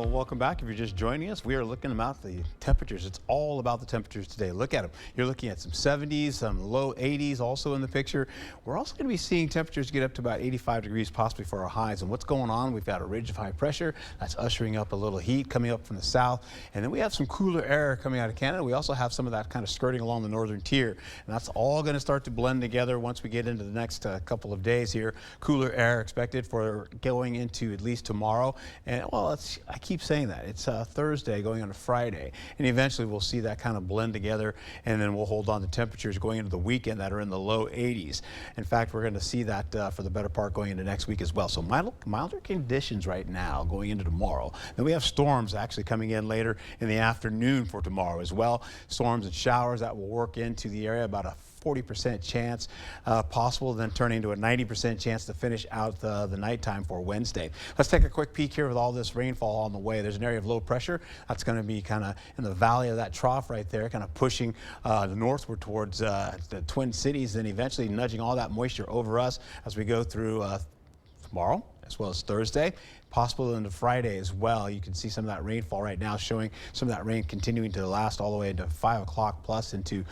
Well, welcome back. If you're just joining us, we are looking about the temperatures. It's all about the temperatures today. Look at them. You're looking at some 70s, some low 80s also in the picture. We're also going to be seeing temperatures get up to about 85 degrees possibly for our highs. And what's going on? We've got a ridge of high pressure that's ushering up a little heat coming up from the south. And then we have some cooler air coming out of Canada. We also have some of that kind of skirting along the northern tier. And that's all going to start to blend together once we get into the next couple of days here. Cooler air expected for going into at least tomorrow. And well, I keep saying that. It's Thursday going into Friday, and eventually we'll see that kind of blend together, and then we'll hold on to temperatures going into the weekend that are in the low 80s. In fact, we're going to see that for the better part going into next week as well. So milder conditions right now going into tomorrow. Then we have storms actually coming in later in the afternoon for tomorrow as well. Storms and showers that will work into the area, about a 40% chance possible, then turning to a 90% chance to finish out the nighttime for Wednesday. Let's take a quick peek here with all this rainfall on the way. There's an area of low pressure that's going to be kind of in the valley of that trough right there, kind of pushing northward towards the Twin Cities, and eventually nudging all that moisture over us as we go through tomorrow as well as Thursday. Possible into Friday as well. You can see some of that rainfall right now, showing some of that rain continuing to last all the way into 5 o'clock plus into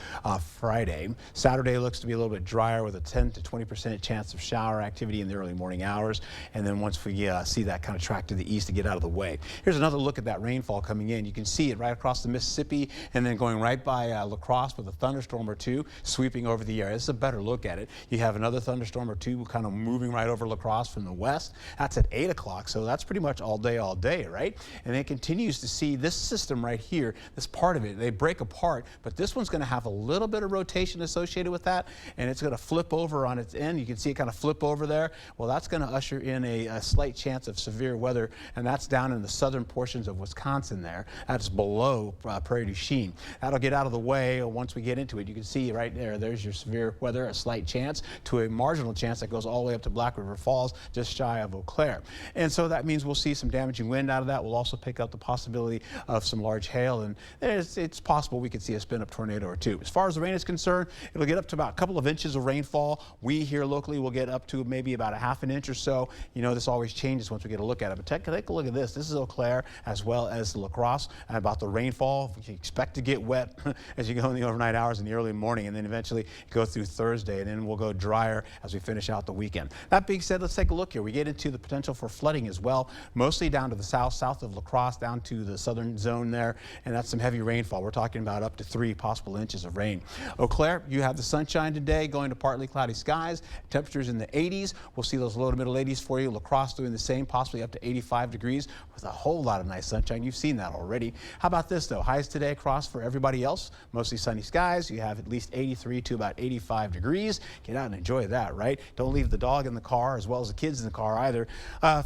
Friday. Saturday looks to be a little bit drier with a 10 to 20% chance of shower activity in the early morning hours. And then once we see that kind of track to the east to get out of the way. Here's another look at that rainfall coming in. You can see it right across the Mississippi and then going right by La Crosse with a thunderstorm or two sweeping over the area. This is a better look at it. You have another thunderstorm or two kind of moving right over La Crosse from the west. That's at 8 o'clock. So that's pretty much all day, right? And it continues to see this system right here, this part of it, they break apart, but this one's going to have a little bit of rotation associated with that, and it's going to flip over on its end. You can see it kind of flip over there. Well, that's going to usher in a slight chance of severe weather, and that's down in the southern portions of Wisconsin there. That's below Prairie du Chien. That'll get out of the way once we get into it. You can see right there, there's your severe weather, a slight chance to a marginal chance that goes all the way up to Black River Falls, just shy of Eau Claire. And so that means we'll see some damaging wind out of that. We'll also pick up the possibility of some large hail, and it's possible we could see a spin-up tornado or two. As far as the rain is concerned, it'll get up to about a couple of inches of rainfall. We here locally will get up to maybe about a half an inch or so. You know, this always changes once we get a look at it, but take a look at this. This is Eau Claire as well as La Crosse, and about the rainfall. You expect to get wet as you go in the overnight hours in the early morning, and then eventually go through Thursday, and then we'll go drier as we finish out the weekend. That being said, let's take a look here. We get into the potential for flooding as well, mostly down to the south of La Crosse, down to the southern zone there, and that's some heavy rainfall. We're talking about up to 3 possible inches of rain. Eau Claire, you have the sunshine today, going to partly cloudy skies, temperatures in the 80s. We'll see those low to middle 80s for you. La Crosse doing the same, possibly up to 85 degrees with a whole lot of nice sunshine. You've seen that already. How about this though? Highs today across for everybody else, mostly sunny skies. You have at least 83 to about 85 degrees. Get out and enjoy that, right? Don't leave the dog in the car as well as the kids in the car either.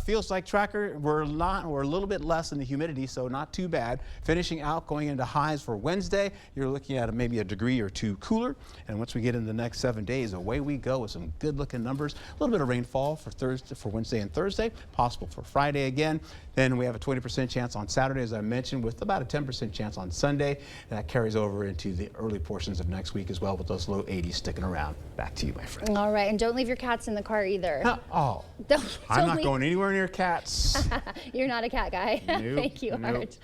Feels like tracker, we're a little bit less in the humidity, so not too bad. Finishing out, going into highs for Wednesday, you're looking at maybe a degree or two cooler. And once we get into the next 7 days, away we go with some good looking numbers. A little bit of rainfall for Wednesday and Thursday, possible for Friday again. Then we have a 20% chance on Saturday, as I mentioned, with about a 10% chance on Sunday. And that carries over into the early portions of next week as well, with those low 80s sticking around. Back to you, my friend. All right, and don't leave your cats in the car either. I'm not going anywhere near cats. You're not a cat guy. Nope, Thank you, nope. Art.